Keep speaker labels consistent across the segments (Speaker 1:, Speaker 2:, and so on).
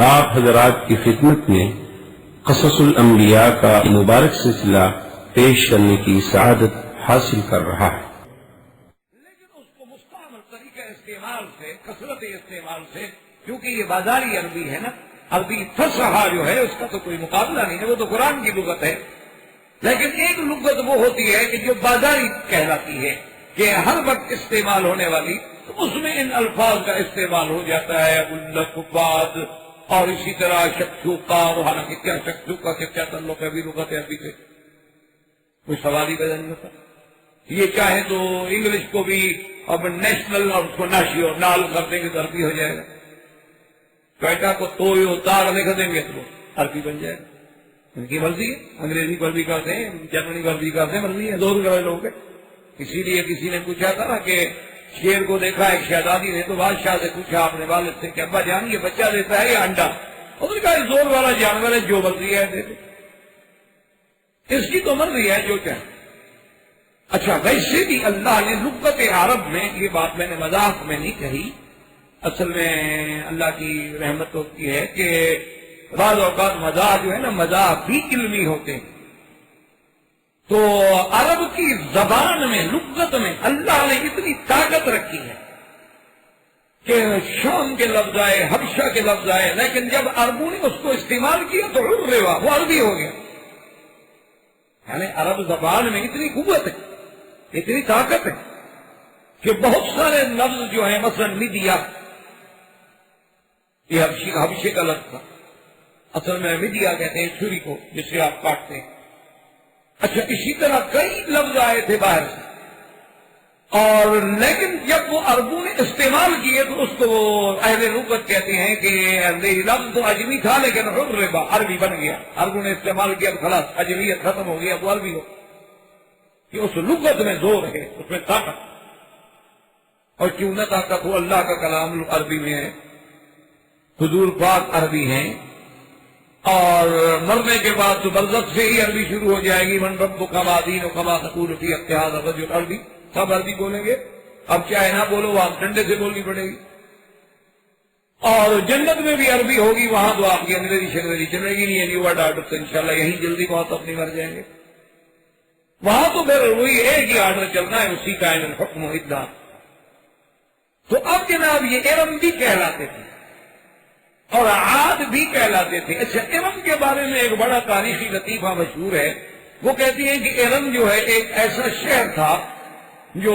Speaker 1: آپ حضرات کی خدمت میں قصص الانبیاء کا مبارک سلسلہ پیش کرنے کی سعادت حاصل کر رہا ہے،
Speaker 2: لیکن اس کو مستعمل طریقہ استعمال سے، کثرت استعمال سے، کیونکہ یہ بازاری عربی ہے نا، عربی فصحا جو ہے اس کا تو کوئی مقابلہ نہیں ہے، وہ تو قرآن کی لغت ہے. لیکن ایک لغت وہ ہوتی ہے کہ جو بازاری کہلاتی ہے، کہ ہر وقت استعمال ہونے والی، تو اس میں ان الفاظ کا استعمال ہو جاتا ہے، الفباد اور اسی طرح شکشوکا، اور حالانکہ کیا شکشوکا سے کیا تعلق ہے ابھی لغت عربی سے، کوئی سوال ہی پیدا نہیں ہوتا. یہ چاہے تو انگلش کو بھی اب نیشنل اور اس کو ناشی اور نال کر دیں گے تو عربی ہو جائے گا، کوئٹہ کو تویو تار لکھ دیں گے تو عربی بن جائے گا. ان کی مرضی ہے، انگریزی پر بھی کرتے ہیں، جرمنی پر بھی کرتے ہیں، مرضی ہے دونوں کرے لوگوں کے. اسی لیے کسی نے پوچھا تھا نا کہ شیر کو دیکھا ایک شہزادی نے تو بادشاہ سے پوچھا اپنے والد سے کہ ابا جان یہ بچہ دیتا ہے یا انڈا؟ انہوں نے کہا یہ زور والا جانور ہے، جو مرضی ہے دے دے، اس کی تو مرضی ہے جو چاہے. اچھا ویسے بھی اللہ نے لغت عرب میں، یہ بات میں نے مذاق میں نہیں کہی، اصل میں اللہ کی رحمت ہوتی ہے کہ بعض اوقات مزاح جو ہے نا، مزاح بھی علمی ہوتے ہیں. تو عرب کی زبان میں، لغت میں اللہ نے اتنی طاقت رکھی ہے کہ شام کے لفظ آئے، حبشہ کے لفظ آئے، لیکن جب عربوں نے اس کو استعمال کیا تو عروا، وہ عربی ہو گیا. یعنی عرب زبان میں اتنی قوت ہے، اتنی طاقت ہے کہ بہت سارے لفظ جو ہیں، مثلا میڈیا، یہ حبشے کا لفظ تھا، اصل میں میڈیا کہتے ہیں چھری کو جس سے آپ کاٹتے ہیں. اچھا اسی طرح کئی لفظ آئے تھے باہر سے، اور لیکن جب وہ عربوں نے استعمال کیے تو اس کو اہل لغت کہتے ہیں کہ لفظ تو اجمی تھا لیکن عربا، عربی بن گیا. عربوں نے استعمال کیا تو خلاص اجمیت ختم ہو گیا، وہ عربی ہو، کہ اس لغت میں زور ہے، اس میں طاقت. اور کیوں نہ طاقت ہو، اللہ کا کلام عربی میں ہے، حضور پاک عربی ہیں، اور مرنے کے بعد تو برزخ سے ہی عربی شروع ہو جائے گی. من ربک ما دینک ما تقول فی اتحاد الرجل عربی، سب عربی بولیں گے. اب چاہے نہ بولو، وہاں ڈنڈے سے بولنی پڑے گی. اور جنت میں بھی عربی ہوگی، وہاں تو آپ کی انگریزی شنگریزی چلے گی نہیں. نیو ورلڈ آرڈر سے انشاءاللہ یہیں جلدی بہت اپنی مر جائیں گے. وہاں تو پھر وہی ایک ہی آرڈر چلنا ہے، اسی کا الحکم الا. تو اب جناب یہ ارم بھی کہلاتے تھے اور عاد بھی کہلاتے تھے. اچھا ارم کے بارے میں ایک بڑا تاریخی لطیفہ مشہور ہے. وہ کہتی ہیں کہ ارم جو ہے ایک ایسا شہر تھا جو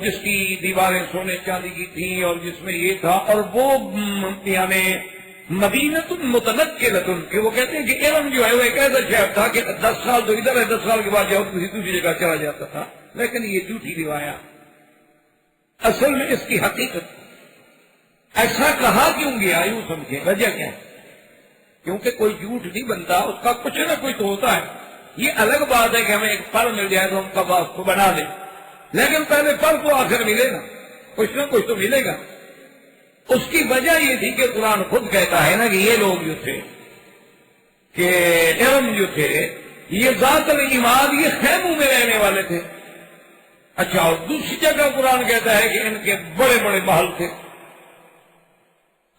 Speaker 2: جس کی دیواریں سونے چاندی کی تھیں، اور جس میں یہ تھا، اور وہ یعنی مدینۃ متنقلۃ، کہ وہ کہتے ہیں کہ ارم جو ہے وہ ایک ایسا شہر تھا کہ 10 سال تو ادھر ہے، 10 سال کے بعد جاؤ کسی دوسری جگہ چلا جاتا تھا. لیکن یہ جھوٹی روایات، اصل میں اس کی حقیقت ایسا کہا کیوں گیا، یوں سمجھے وجہ کیا ہے. کیونکہ کوئی جھوٹ نہیں بنتا، اس کا کچھ نہ کچھ تو ہوتا ہے. یہ الگ بات ہے کہ ہمیں ایک پل مل جائے تو ہم کباب کو بنا دیں، لیکن پہلے پل کو آخر ملے گا، کچھ نہ کچھ تو ملے گا. اس کی وجہ یہ تھی کہ قرآن خود کہتا ہے نا کہ یہ لوگ جو تھے، کہ ارم جو تھے، یہ ذات العماد، یہ خیموں میں رہنے والے تھے. اچھا اور دوسری جگہ قرآن کہتا ہے کہ ان کے بڑے بڑے محل تھے.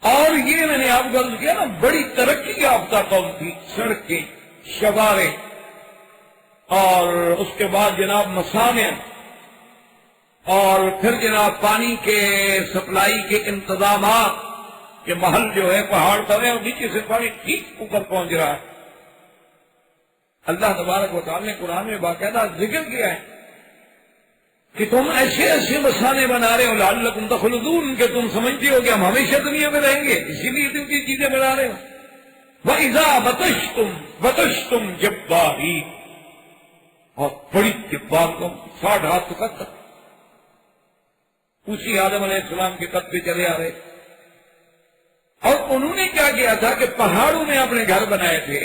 Speaker 2: اور یہ میں نے آپ کو عرض کیا نا، بڑی ترقی یافتہ قوم تھی. سڑکیں، شوارے، اور اس کے بعد جناب مصانع، اور پھر جناب پانی کے سپلائی کے انتظامات، کہ محل جو ہے پہاڑ پر ہے اور نیچے سے پانی ٹھیک اوپر پہنچ رہا ہے. اللہ تبارک و تعالی نے قرآن میں باقاعدہ ذکر کیا ہے کہ تم ایسے ایسے مسانے بنا رہے ہو لعلکم تخلدون، کہ تم سمجھتے ہو کہ ہم ہمیشہ دنیا میں رہیں گے، اسی لیے تم کی چیزیں بنا رہے ہو. وَإِذَا بَطَشْتُمْ جَبَّارِينَ، اور بڑی جبار قوم، 60 ہاتھ تک اسی آدم علیہ السلام کے قد پہ چلے آ رہے. اور انہوں نے کیا کیا تھا کہ پہاڑوں میں اپنے گھر بنائے تھے،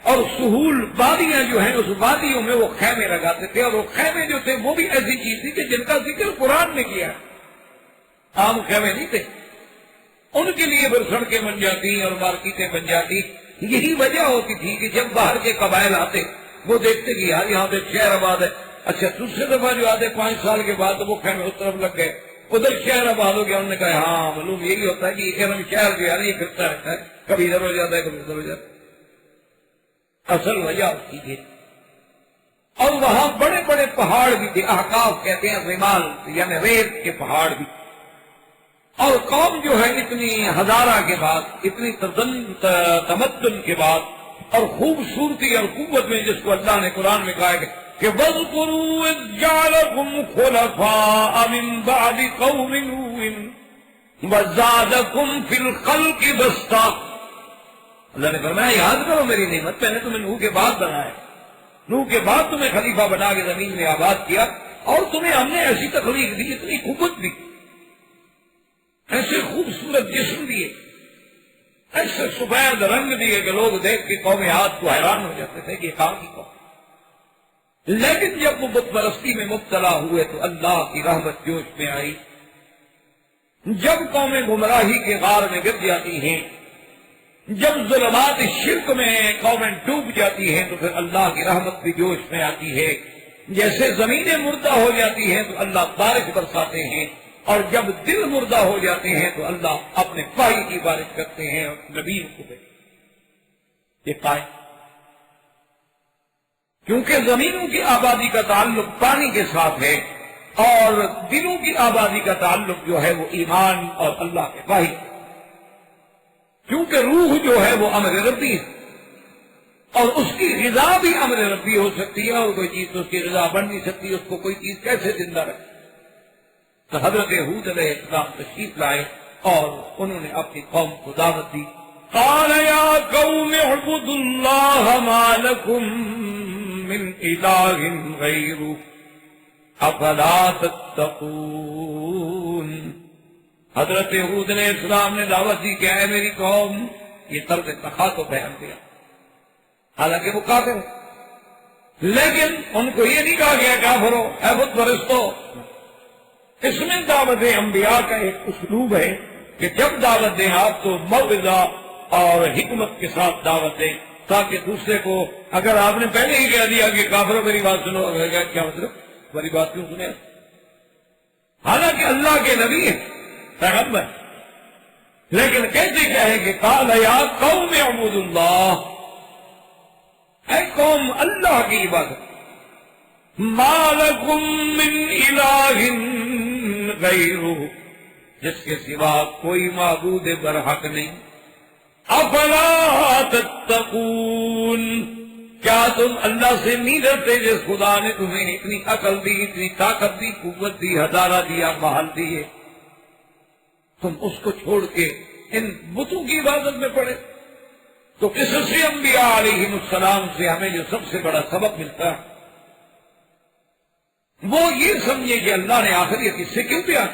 Speaker 2: اور سہول وادیاں جو ہیں اس وادیوں میں وہ خیمے لگاتے تھے. اور وہ خیمے جو تھے وہ بھی ایسی چیز تھی کہ جن کا ذکر قرآن نے کیا، عام خیمے نہیں تھے. ان کے لیے پھر سڑکیں بن جاتی اور مارکیٹیں بن جاتی. یہی وجہ ہوتی تھی کہ جب باہر کے قبائل آتے وہ دیکھتے کہ یار یہاں پہ شہر آباد ہے. اچھا دوسرے دفعہ جو آتے 5 سال کے بعد وہ خیمے اس طرف لگ گئے، ادھر شہر آباد ہو گیا. انہوں نے کہا ہاں معلوم یہی ہوتا ہے کہ یہ شہر جو ہے یہ پھرتا رہتا ہے. کبھی ادھر ہو جاتا ہے کبھی ادھر ہو جاتا ہے، اصل وجہ اس کی یہ۔ اور وہاں بڑے بڑے پہاڑ بھی تھے، احقاف کہتے ہیں رمال یعنی ریت کے پہاڑ بھی، اور قوم جو ہے اتنی ہزارہ کے بعد، اتنی تمدن کے بعد اور خوبصورتی اور قوت میں، جس کو اللہ نے قرآن میں کہا ہے کہ وَاذْكُرُوا إِذْ جَعَلَكُمْ خُلَفَاءَ مِن بَعْدِ قَوْمِ نُوحٍ وَزَادَكُمْ فِي الْخَلْقِ بَسْطَةً۔ اللہ نے فرمایا یاد کرو میری نعمت، میں نے تمہیں نوح کے بعد بنایا، نوح کے بعد تمہیں خلیفہ بنا کے زمین میں آباد کیا، اور تمہیں ہم نے ایسی تخلیق دی، اتنی قوت دی، ایسے خوبصورت جسم دیے، ایسے سفید رنگ دیے کہ لوگ دیکھ کے قوم عاد کو حیران ہو جاتے تھے کہ یہ کہاں کی قوم۔ لیکن جب وہ بت پرستی میں مبتلا ہوئے تو اللہ کی رحمت جوش میں آئی۔ جب قومیں گمراہی کے غار میں گر جاتی ہیں، جب ظلمات شرک میں قومیں ڈوب جاتی ہیں، تو پھر اللہ کی رحمت بھی جوش میں آتی ہے۔ جیسے زمینیں مردہ ہو جاتی ہیں تو اللہ بارش برساتے ہیں، اور جب دل مردہ ہو جاتے ہیں تو اللہ اپنے پائی کی بارش کرتے ہیں اور نبی کو یہ پائے، کیونکہ زمینوں کی آبادی کا تعلق پانی کے ساتھ ہے، اور دلوں کی آبادی کا تعلق جو ہے وہ ایمان اور اللہ کے پائی، کیونکہ روح جو ہے وہ امر ربی ہے، اور اس کی غذا بھی امر ربی ہو سکتی ہے، اور کوئی چیز تو اس کی غذا بن نہیں سکتی، اس کو کوئی چیز کیسے زندہ رکھے۔ تو حضرت ہود علیہ السلام تشریف لائے اور انہوں نے اپنی قوم کو دعوت دی۔ قال یا قوم اعبدوا اللہ ما لکم من الہ غیرہ افلا تتقون۔ حضرت ہود علیہ السلام نے دعوت دی کہ اے میری قوم، یہ طرز تخاطب ہے انبیاء، حالانکہ وہ کافر ہیں، لیکن ان کو یہ نہیں کہا گیا کافرو، اے بت پرستو۔ اس میں دعوت انبیاء کا ایک اسلوب ہے کہ جب دعوت دیں آپ تو موعظہ اور حکمت کے ساتھ دعوت دیں، تاکہ دوسرے کو، اگر آپ نے پہلے ہی کہہ دیا کہ کافروں میری بات سنو، کیا مطلب میری بات کیوں سنے؟ حالانکہ اللہ کے نبی ہیں، پیغمبر، لیکن کیسے کہے کہ قال یا قوم اعبدوا اللہ، اے قوم اللہ کی عبادت، ما لکم من الہ غیرہ، جس کے سوا کوئی معبود برحق نہیں، افلا تتقون، کیا تم اللہ سے نہیں ڈرتے جس خدا نے تمہیں اتنی عقل دی، اتنی طاقت دی، قوت دی، ہزارہ دیا، محل دیے، تم اس کو چھوڑ کے ان بتوں کی عبادت میں پڑے؟ تو قصص انبیاء علیہم السلام سے ہمیں جو سب سے بڑا سبق ملتا ہے وہ یہ سمجھے کہ اللہ نے آخر یہ قصے کیوں بیان؟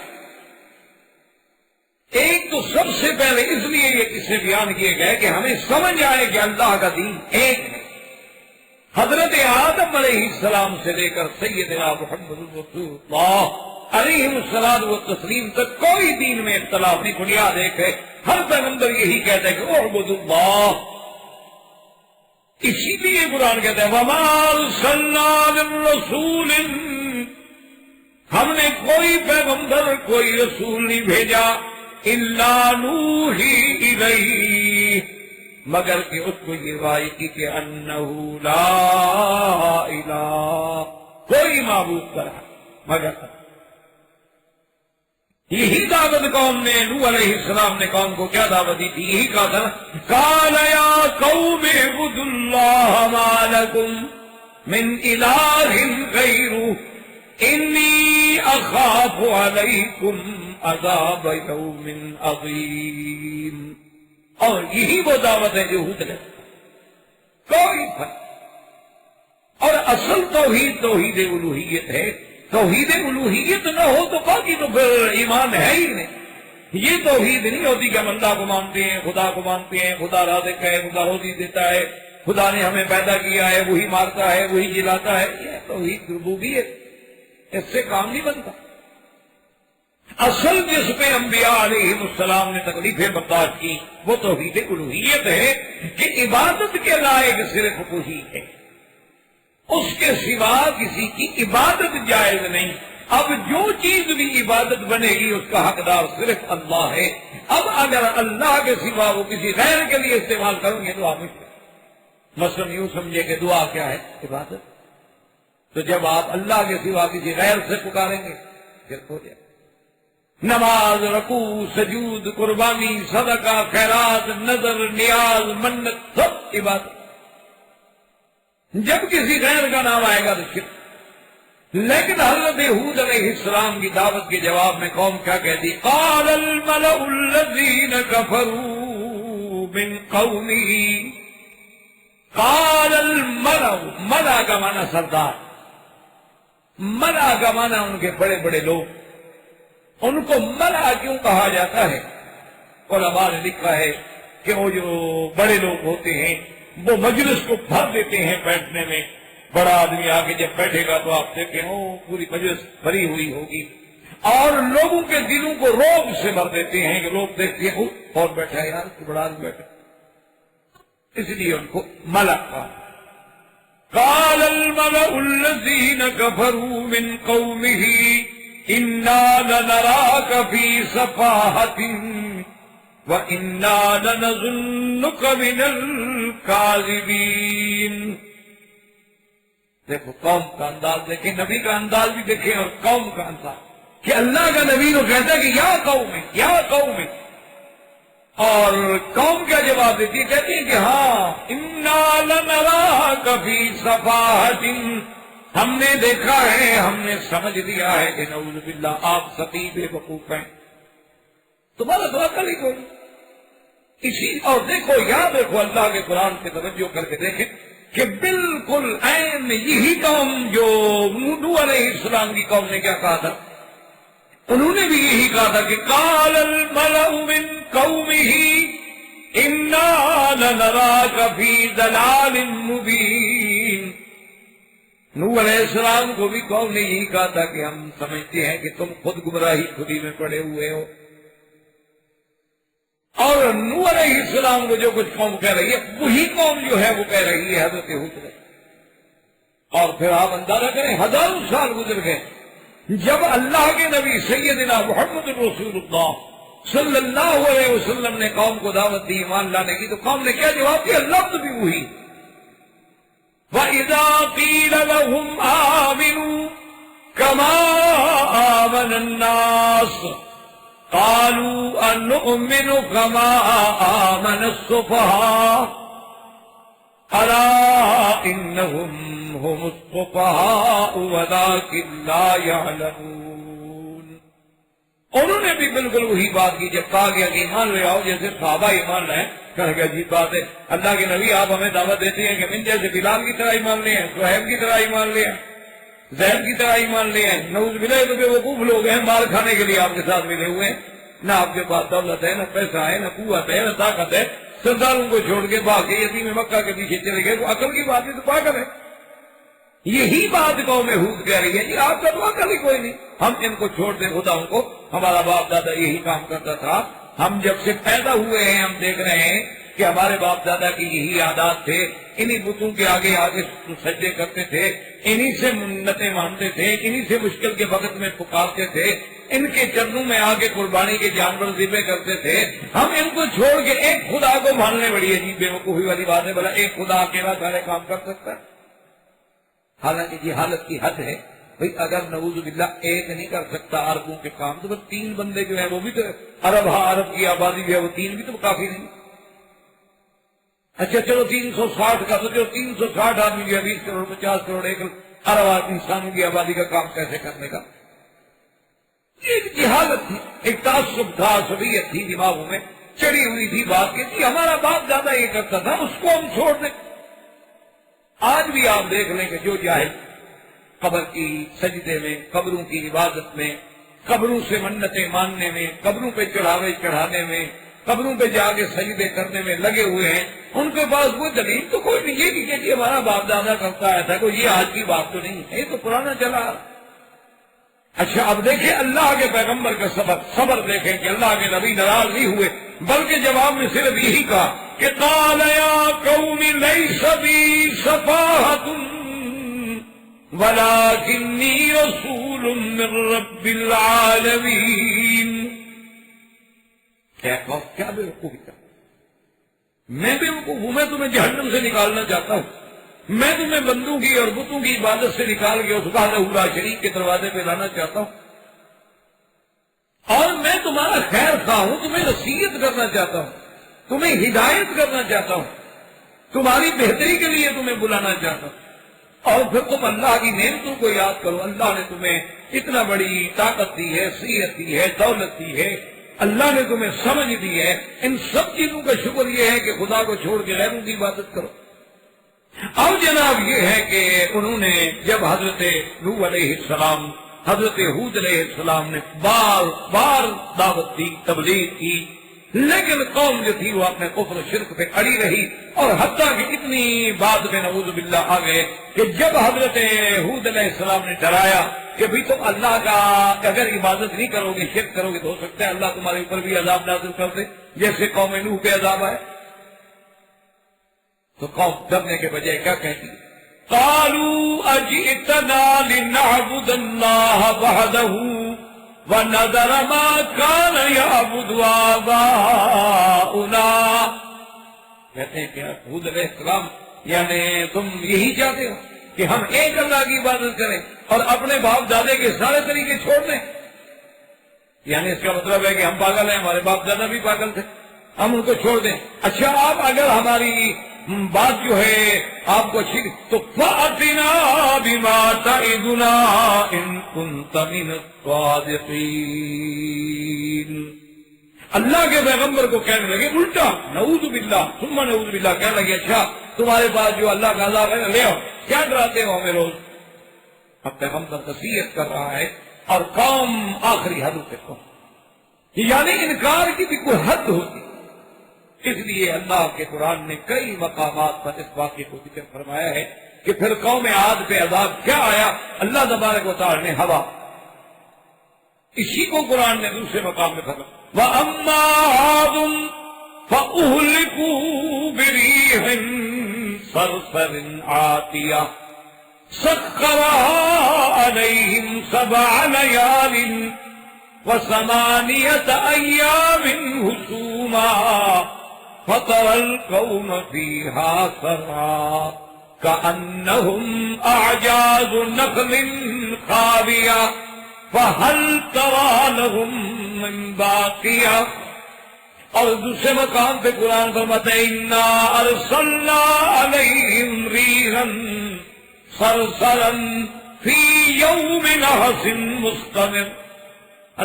Speaker 2: ایک تو سب سے پہلے اس لیے یہ قصے بیان کیے گئے کہ ہمیں سمجھ آئے کہ اللہ کا دین ایک ہے۔ حضرت آدم علیہ السلام سے لے کر سیدنا محمد رسول اللہ علیہ الصلوۃ والتسلیم تک کوئی دین میں اختلاف نہیں، بنیاد ایک ہے۔ ہر پیغمبر یہی کہتا ہے کہ اعبدوا اللہ، اسی لیے قرآن کہتا ہے وما ارسلنا من رسول، ہم نے کوئی پیغمبر، کوئی رسول نہیں بھیجا الا نوحی الیہ، مگر کہ اس کو یہ وحی کی کہ انہ لا الہ، کوئی معبود کرا مگر اللہ۔ یہی دعوت قوم نے، نوح علیہ السلام نے قوم کو کیا دعوت دی تھی؟ یہی کہا تھا قال یا قوم اعبدوا اللہ ما لکم من الہ غیرہ انی اخاف علیکم عذاب یوم عظیم۔ اور یہی وہ دعوت ہے جو ہود نے، کوئی فرق۔ اور اصل توحید توحید الوہیت ہے، توحید الوہیت نہ ہو تو باقی تو پھر ایمان ہے ہی نہیں۔ یہ توحید نہیں ہوتی کہ ہم اللہ کو مانتے ہیں، خدا کو مانتے ہیں، خدا رازق ہے، خدا روزی دیتا ہے، خدا نے ہمیں پیدا کیا ہے، وہی مارتا ہے، وہی جلاتا ہے، یہ توحید ربوبیت، اس سے کام نہیں بنتا۔ اصل جس پہ انبیاء علیہ السلام نے تکلیفیں برداشت کی وہ توحید الوہیت ہے کہ عبادت کے لائق صرف وہی ہے، اس کے سوا کسی کی عبادت جائز نہیں۔ اب جو چیز بھی عبادت بنے گی اس کا حقدار صرف اللہ ہے. اب اگر اللہ کے سوا وہ کسی غیر کے لیے استعمال کریں گے تو آپ مثلاً یوں سمجھے کہ دعا کیا ہے؟ عبادت. تو جب آپ اللہ کے سوا کسی غیر سے پکاریں گے پھر ہو جائے. نماز، رکوع، سجود، قربانی، صدقہ، خیرات، نظر، نیاز، منت سب عبادت. جب کسی غیر کا نام آئے گا تو شرک. لیکن حضرت ہود علیہ السلام کی دعوت کے جواب میں قوم کیا کہتی؟ قال الملأ الذین کفروا من قومه. قال الملأ، ملأ کا معنی سردار، ملأ کا معنی ان کے بڑے بڑے لوگ. ان کو ملأ کیوں کہا جاتا ہے؟ علماء نے لکھا ہے کہ وہ جو بڑے لوگ ہوتے ہیں وہ مجلس کو بھر دیتے ہیں بیٹھنے میں. بڑا آدمی آگے جب بیٹھے گا تو آپ دیکھیں پوری مجلس بھری ہوئی ہوگی، اور لوگوں کے دلوں کو روب سے بھر دیتے ہیں کہ لوگ دیکھتے ہیں اور بیٹھا ہے یار بڑا آدمی بیٹھا. اس لیے ان کو ملأ کہا. قال الملأ الذین کفروا من قومه انا لنراک فی سفاہۃ وَإِنَّا لَنَظُنُّكَ مِنَ الْكَاذِبِينَ. دیکھو قوم کا انداز دیکھیں، نبی کا انداز بھی دیکھیں اور قوم کا انداز کہ اللہ کا نبی کو کہتا ہے کہ یا قوم ہے، یا قوم ہے، اور قوم کیا جواب دیتی ہے؟ کہتی ہے کہ ہاں اِنَّا لَنَرَاكَ فِي صَفَاحَةٍ، ہم نے دیکھا ہے، ہم نے سمجھ لیا ہے کہ نعوذ باللہ آپ سفیہ بے وقوف ہیں، تمہارا تو عقل ہی کوئی. اسی اور دیکھو یاد رکھو اللہ کے قرآن سے توجہ کر کے دیکھیں کہ بالکل عین یہی قوم جو نوح علیہ السلام کی قوم نے کیا کہا تھا، انہوں نے بھی یہی کہا تھا کہ قال الملأ من قومه انا لنراك في ضلال مبين. نوح علیہ السلام کو بھی قوم نے یہی کہا تھا کہ ہم سمجھتے ہیں کہ تم خود گمراہی خودی میں پڑے ہوئے ہو. اور نوح علیہ السلام کو جو کچھ قوم کہہ رہی ہے وہی قوم جو ہے وہ کہہ رہی ہے حضرت ہود نے. اور پھر آپ اندازہ کریں ہزاروں سال گزر گئے جب اللہ کے نبی سیدنا محمد رسول اللہ صلی اللہ علیہ وسلم نے قوم کو دعوت دی ایمان لانے کی، تو قوم نے کیا جواب دیا؟ لفظ بھی وہی وَإِذَا قِيلَ لَهُمْ آمِنُوا كَمَا آمَنَ النَّاسُ قالوا أنؤمن كما آمن السفهاء ألا إنهم هم السفهاء ولكن لا يعلمون. انہوں نے بھی بالکل وہی بات کی جب کہا گیا کہ ایمان لے آؤ جیسے صحابہ ایمان لائیں. کہا گیا عجیب بات ہے، اللہ کے نبی آپ ہمیں دعوت دیتے ہیں کہ من جیسے بلال کی طرح ایمان لے ہیں، صہیب کی طرح ایمان لے ہیں، زید کی طرح ایمان لے ہیں. نعوذ باللہ تو بے وقوف لوگ ہیں، مال کھانے کے لیے آپ کے ساتھ ملے ہوئے ہیں، نہ آپ کے پاس دولت ہے، نہ پیسہ ہے، نہ قوت ہے، نہ طاقت ہے، سرداروں کو چھوڑ کے بھاگ کے یتیم مکہ کے پیچھے چلے گئے. وہ عقل کی بات ہے تو پاگل ہے. یہی بات قوم ہود کہہ رہی ہے جی آپ کا تو عقل ہی کوئی نہیں، ہم ان کو چھوڑ دیں خدا ان کو. ہمارا باپ دادا یہی کام کرتا تھا، ہم جب سے پیدا ہوئے ہیں ہم دیکھ رہے ہیں کہ ہمارے باپ دادا کی یہی عادات تھے، انہی بتوں کے آگے آگے سجدے کرتے تھے، انہی سے منتیں مانتے تھے، انہی سے مشکل کے وقت میں پکارتے تھے، ان کے چرنوں میں آگے قربانی کے جانور ذبح کرتے تھے. ہم ان کو چھوڑ کے ایک خدا کو ماننے بڑی عجیب بے وقوفی والی بات ہے. بھلا ایک خدا اکیلا سارے کام کر سکتا ہے؟ حالانکہ یہ حالت کی حد ہے بھئی، اگر نعوذ باللہ ایک نہیں کر سکتا عربوں کے کام تو بس 3 بندے جو ہیں وہ بھی تو عرب کی آبادی جو ہے وہ 3 بھی تو کافی نہیں. اچھا چلو 360 کا تو جو 360 آدمی جو ہے 20 کروڑ 50 کروڑ ایک ارب انسانوں کی آبادی کا کام کیسے کرنے کا؟ ایک جہالت تھی، ایک تعصب تھا، عصبیت تھی دماغوں میں چڑی ہوئی تھی بات کی تھی ہمارا باپ زیادہ یہ کرتا تھا اس کو ہم چھوڑ دیں. آج بھی آپ دیکھ لیں کہ جو جاہل قبر کی سجدے میں، قبروں کی عبادت میں، قبروں سے منتیں ماننے میں، قبروں پہ چڑھاوے چڑھانے میں، قبروں پہ جا کے سجدے کرنے میں لگے ہوئے ہیں، ان کے پاس کوئی دلیل تو کوئی نہیں. یہ کہ جی ہمارا باپ دادا کرتا آیا تھا، کوئی یہ آج کی بات تو نہیں ہے، یہ تو پرانا چلا. اچھا اب دیکھیں اللہ کے پیغمبر کا صبر دیکھیں کہ اللہ کے نبی ناراض نہیں ہوئے، بلکہ جواب میں صرف یہی کہا کہ قال یا قوم لیس بی صفاحۃ ولکنی رسول من رب العالمین. کیا بیوقوفی کا، میں بیوقوف ہوں؟ میں تمہیں جہنم سے نکالنا چاہتا ہوں، میں تمہیں بندوں کی اور بتوں کی عبادت سے نکال کے اس وحدہ لا شریک کے دروازے پہ لانا چاہتا ہوں، اور میں تمہارا خیر خواہ ہوں، تمہیں نصیحت کرنا چاہتا ہوں، تمہیں ہدایت کرنا چاہتا ہوں، تمہاری بہتری کے لیے تمہیں بلانا چاہتا ہوں. اور پھر تم اللہ کی نعمتوں کو یاد کرو. اللہ نے تمہیں اتنا بڑی طاقت دی ہے، صحت دی ہے، دولت دی ہے، اللہ نے تمہیں سمجھ دی ہے. ان سب چیزوں کا شکر یہ ہے کہ خدا کو چھوڑ کے غیروں کی عبادت کرو. اب جناب یہ ہے کہ انہوں نے جب حضرت نوح علیہ السلام، حضرت ہود علیہ السلام نے بار بار دعوت دی، تبلیغ کی، لیکن قوم جو تھی وہ اپنے کفر و شرک پہ اڑی رہی. اور حتیٰ کہ اتنی بات میں نعوذ باللہ آ گئے کہ جب حضرت ہود علیہ السلام نے ڈرایا کہ بھی تم اللہ کا اگر عبادت نہیں کرو گے، شرک کرو گے، تو ہو سکتا ہے اللہ تمہارے اوپر بھی عذاب نازل کر دے جیسے قوم نوح پہ عذاب آئے. تو قوم ڈرنے کے بجائے کیا کہتی؟ قالوا اجئتنا لنعبد اللہ وحدہ وَنَذَرَ مَا كَانَ يَعْبُدُ آبَاؤُنَا. کہتے ہیں کہ ہود علیہ السلام یعنی تم یہی چاہتے ہو کہ ہم ایک اللہ کی عبادت کریں اور اپنے باپ دادے کے سارے طریقے چھوڑ دیں؟ یعنی اس کا مطلب ہے کہ ہم پاگل ہیں، ہمارے باپ دادا بھی پاگل تھے، ہم ان کو چھوڑ دیں. اچھا آپ اگر ہماری بات جو ہے آپ کو اچھی تو فَأْتِنَا بِمَا تَعِدُنَا إِن كُنتَ مِنَ الصَّادِقِينَ. اللہ کے پیغمبر کو کہنے لگے الٹا، نعوذ باللہ ثم نعوذ باللہ، کہنے لگے اچھا تمہارے پاس جو اللہ کا عذاب ہے لے آؤ، کیا ڈراتے ہو ہمیں روز؟ اب پیغمبر نصیحت کر رہا ہے اور قوم آخری حد پہ پہنچی، یعنی انکار کی بھی کوئی حد ہوتی. اس لیے اللہ کے قرآن نے کئی مقامات پر اس واقعے کو ذکر فرمایا ہے کہ پھر قوم عاد پہ عذاب کیا آیا. اللہ تبارک و تعالی نے ہوا، اسی کو قرآن نے دوسرے مقام میں فرمایا وَأَمَّا عَادٌ فَأُهْلِكُوا بِرِيحٍ صَرْصَرٍ عَاتِيَةٍ سَخَّرَهَا عَلَيْهِمْ 7 لَيَالٍ وَثَمَانِيَةَ أَيَّامٍ حُسُومًا فَتَرَى الْقَوْمَ فِيهَا صَرْعَىٰ كَأَنَّهُمْ أَعْجَازُ نَخْلٍ خَاوِيَةٍ فَهَلْ تَرَىٰ لَهُم مِّن بَاقِيَةٍ. اور دوسرے مقام پہ قرآن فرماتا ہے اِنَّا أَرْسَلْنَا عَلَيْهِمْ رِيحًا صَرْصَرًا فِي يَوْمِ نَحْسٍ مُسْتَمِرٍ.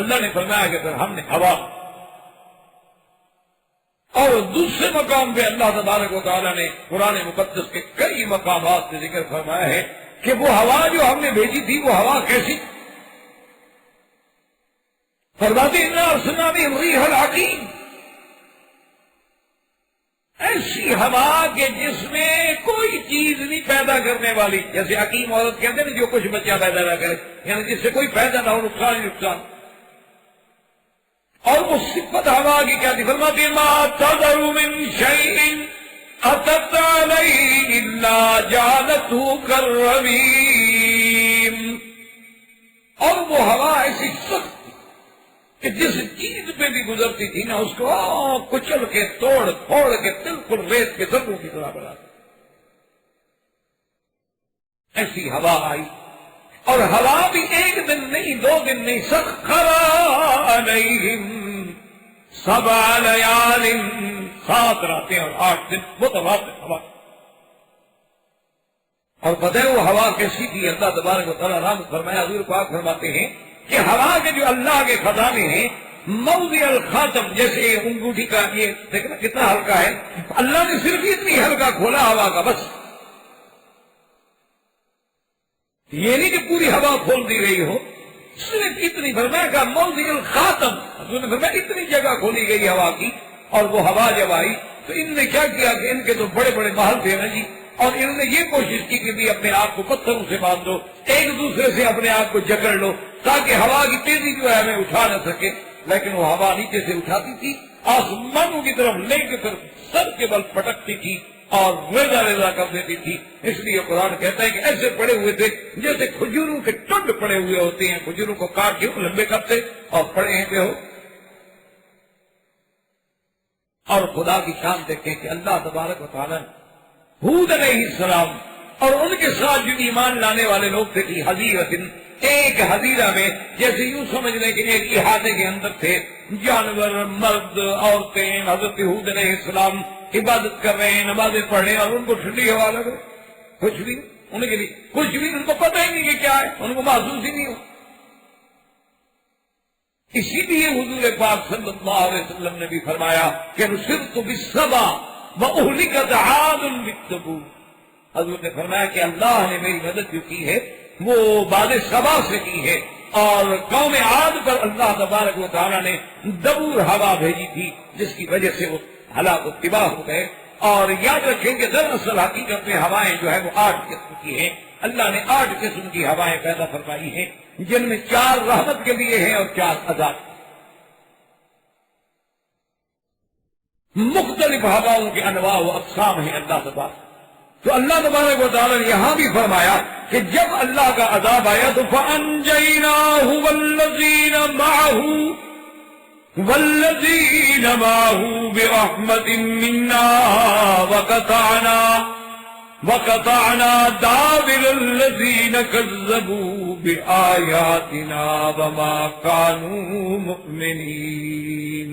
Speaker 2: اللہ نے فرمایا کہ پھر ہم نے ہوا. اور دوسرے مقام پہ اللہ تبارک و تعالیٰ نے قرآن مقدس کے کئی مقامات سے ذکر فرمایا ہے کہ وہ ہوا جو ہم نے بھیجی تھی وہ ہوا کیسی. فرماتے ہیں اِنَّا أَرْسَلْنَا بِهِمْ رِيحًا الْعَقِيمَ، ایسی ہوا کہ جس میں کوئی چیز نہیں پیدا کرنے والی، جیسے حکیم عورت کہتے ہیں جو کچھ بچہ پیدا نہ کرے، یعنی جس سے کوئی پیدا نہ ہو، نقصان ہی نقصان. اور وہ صفت ہوا کی کیا تھی؟ فرماتے ہیں مَا تَذَرُ مِن شَيْءٍ أَتَتْ عَلَيْهِ إِلَّا جَعَلَتْهُ كَالرَّمِيمِ. اور وہ ہوا ایسی سخت کہ جس چیز پہ بھی گزرتی تھی نا اس کو کچل کے توڑ پھوڑ کے بالکل ریت کے ذروں کی طرح بنا دی. ایسی ہوا آئی، اور ہوا بھی ایک دن نہیں، 2 دن نہیں، سخر علیہم 7 لیال، 7 راتیں اور 8 دن متواتر ہوا. اور پتہ ہے وہ ہوا کیسی تھی؟ اللہ تبارک و تعالیٰ رحمت فرمایا، حضور پاک فرماتے ہیں کہ ہوا کے جو اللہ کے خزانے ہیں موضع الخاتم، جیسے انگوٹھی کا یہ دیکھنا کتنا ہلکا ہے، اللہ نے صرف اتنی ہلکا کھولا ہوا کا، بس یہ نہیں کہ پوری ہوا کھول دی گئی ہو، صرف اتنی. فرمایا کہ موضع الخاتم، حضور نے فرمایا اتنی جگہ کھولی گئی ہوا کی. اور وہ ہوا جب آئی تو ان نے کیا کیا کہ ان کے تو بڑے بڑے محل تھے نا جی، اور انہوں نے یہ کوشش کی کہ بھی اپنے آپ کو پتھروں سے باندھ دو، ایک دوسرے سے اپنے آپ کو جکڑ لو تاکہ ہوا کی تیزی جو ہے ہمیں اٹھا نہ سکے. لیکن وہ ہوا نیچے سے اٹھاتی تھی، آسمانوں کی طرف لے کے پھر سر کے بل پٹکتی تھی اور رضا رضا کر دیتی تھی. اس لیے قرآن کہتا ہے کہ ایسے پڑے ہوئے تھے جیسے کھجوروں کے ٹنڈ پڑے ہوئے ہوتے ہیں. کھجوروں کو کاٹ کے لمبے کرتے اور پڑے ہیں پہ ہو. اور خدا کی شان دیکھیں کہ اللہ تبارک و تعالیٰ ہود علیہ السلام اور ان کے ساتھ جو ایمان لانے والے لوگ تھے کہ حضیرتن، ایک حضیرہ میں، جیسے یوں سمجھ لیں کہ ایک احاطے کے اندر تھے جانور، مرد، عورتیں. حضرت ہود علیہ السلام عبادت کر رہے ہیں، نمازیں پڑھ رہے ہیں، اور ان کو ٹھنڈی ہوا لگ رہی. کچھ بھی ان کے لیے کچھ بھی ان کو پتہ ہی نہیں کہ کیا ہے، ان کو محسوس ہی نہیں ہو. اسی لیے حضور پاک صلی اللہ علیہ وسلم نے بھی فرمایا کہ نصرت بالصبا واہلكت عاد بالتبور. حضور نے فرمایا کہ اللہ نے میری مدد جو کی ہے وہ باد صبا سے کی ہے، اور قوم عاد پر اللہ تبارک و تعالیٰ نے دبور ہوا بھیجی تھی جس کی وجہ سے وہ ہلاک و تباہ ہو گئے. اور یاد رکھیں کہ دراصل حقیقت میں ہوائیں جو ہے وہ 8 قسم کی ہیں. اللہ نے 8 قسم کی ہوائیں پیدا فرمائی ہیں، جن میں 4 رحمت کے لیے ہیں اور 4 عذاب. مختلف ہواؤں کے انواع و اقسام ہیں اللہ تبارک. تو اللہ تبارک و تعالیٰ نے یہاں بھی فرمایا کہ جب اللہ کا عذاب آیا تو فَأَنْجَيْنَاهُ وَالَّذِينَ مَعَهُ بِرَحْمَةٍ مِنَّا وَقَطَعْنَا دَابِرَ الَّذِينَ كَذَّبُوا بِآيَاتِنَا وَمَا كَانُوا مُؤْمِنِينَ.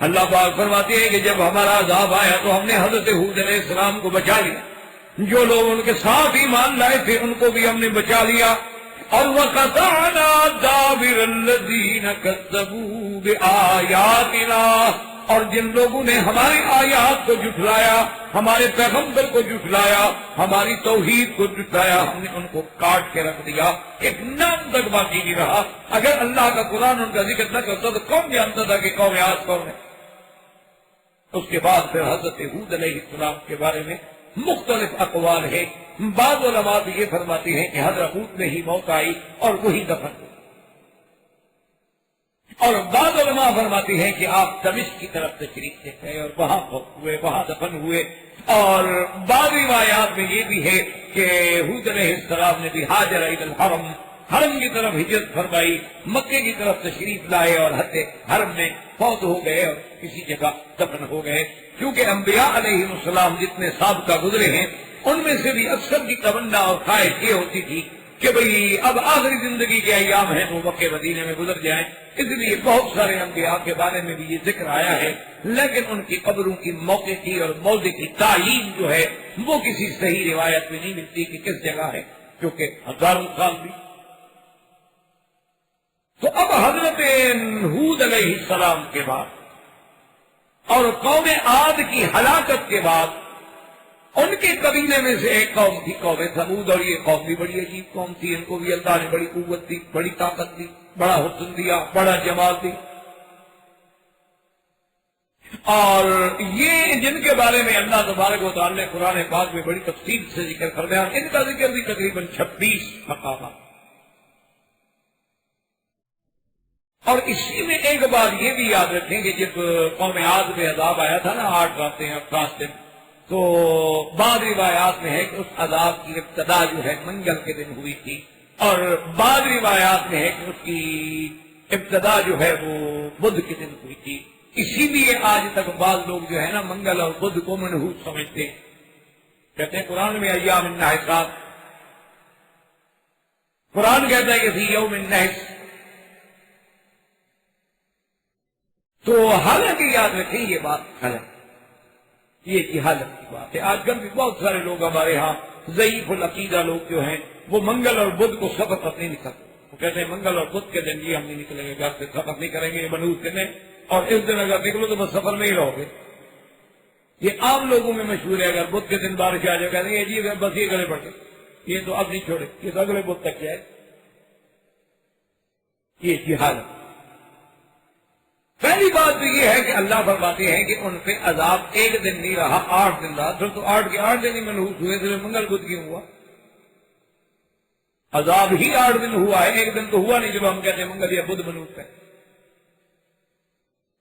Speaker 2: اللہ پاک فرماتے ہیں کہ جب ہمارا عذاب آیا تو ہم نے حضرت ہود علیہ السلام کو بچا لیا. جو لوگ ان کے ساتھ ایمان لائے تھے ان کو بھی ہم نے بچا لیا. اور وَقَطَعْنَا دَابِرَ الَّذِينَ كَذَّبُوا بِآيَاتِنَا، اور جن لوگوں نے ہماری آیات کو جھٹلایا، ہمارے پیغمبر کو جھٹلایا، ہماری توحید کو جھٹلایا، ہم نے ان کو کاٹ کے رکھ دیا. ایک نام تک باقی نہیں رہا. اگر اللہ کا قرآن ان کا ذکر نہ کرتا تو کون جانتا تھا کہ قوم عاد کون ہے. اس کے بعد پھر حضرت ہود علیہ السلام کے بارے میں مختلف اقوال ہیں. بعض علماء بھی یہ فرماتے ہیں کہ حضرت ہود میں ہی موت آئی اور وہی دفن ہوئی، اور بعض علماء فرماتے ہیں کہ آپ دمشق کی طرف تشریف لے گئے اور وہاں ہوئے، وہاں دفن ہوئے. اور بعض روایات میں یہ بھی ہے کہ ہود علیہ السلام نے بھی ہاجر الی الحرم، حرم کی طرف ہجرت فرمائی، مکے کی طرف تشریف لائے اور حرم میں فوت ہو گئے اور کسی جگہ دفن ہو گئے. کیونکہ انبیاء علیہ السلام جتنے سابقہ گزرے ہیں ان میں سے بھی اکثر کی تمنا اور خواہش یہ ہوتی تھی کہ بھئی اب آخری زندگی کے ایام ہیں تو مکے مدینے میں گزر جائیں. اس لیے بہت سارے انبیاء کے بارے میں بھی یہ ذکر آیا ہے، لیکن ان کی قبروں کی موقع کی اور موضع کی تعیین جو ہے وہ کسی صحیح روایت میں نہیں ملتی کہ کس جگہ ہے، کیونکہ ہزاروں سال بھی. تو اب حضرت ہود علیہ السلام کے بعد اور قوم عاد کی ہلاکت کے بعد ان کے قبیلے میں سے ایک قوم تھی قوم ثمود، اور یہ قوم بھی بڑی عجیب قوم تھی. ان کو بھی اللہ نے بڑی قوت دی، بڑی طاقت دی، بڑا حسن دیا، بڑا جمال دی. اور یہ جن کے بارے میں اللہ تبارک و تعالی نے قرآن پاک میں بڑی تفصیل سے ذکر فرمایا، ان کا ذکر بھی تقریباً 26 مقامات. اور اسی میں ایک بات یہ بھی یاد رکھیں کہ جب قوم عاد پہ عذاب آیا تھا نا 8 راتیں 8 دن، تو بعض روایات میں ہے کہ اس عذاب کی ابتدا جو ہے منگل کے دن ہوئی تھی، اور بعض روایات میں ہے کہ اس کی ابتدا جو ہے وہ بدھ کے دن ہوئی تھی. اسی لیے آج تک بعض لوگ جو ہے نا منگل اور بدھ کو منحوس سمجھتے ہیں. کہتے ہیں قرآن میں ایام النحسات، قرآن کہتا ہے کہ فی یوم النحس. تو حالانکہ یاد رکھیں یہ بات غلط، یہ جہالت کی بات ہے. آج کل بھی بہت سارے لوگ ہمارے ہاں ضعیف العقیدہ لوگ جو ہیں وہ منگل اور بدھ کو سفر پر نہیں نکلتے. وہ کہتے ہیں منگل اور بدھ کے دن یہ ہم نہیں نکلیں گے، گھر سے سفر نہیں کریں گے، یہ منحوس دن ہے، اور اس دن اگر نکلو تو بس سفر میں ہی رہو گے. یہ عام لوگوں میں مشہور ہے. اگر بدھ کے دن بارش آ جائے کہتے ہیں جی بس یہ گلے پڑ گئے، یہ تو اب نہیں چھوڑے، یہ تو اگلے بدھ تک جائے. یہ جہالت. پہلی بات تو یہ ہے کہ اللہ فرماتے ہیں کہ ان پہ عذاب ایک دن نہیں رہا، 8 دن رہا. پھر تو 8 کے 8 دن ہی منحوس ہوئے، تو منگل بدھ کیوں ہوا؟ عذاب ہی 8 دن ہوا ہے، ایک دن تو ہوا نہیں جب ہم کہتے ہیں منگل یا بدھ منحوس ہے.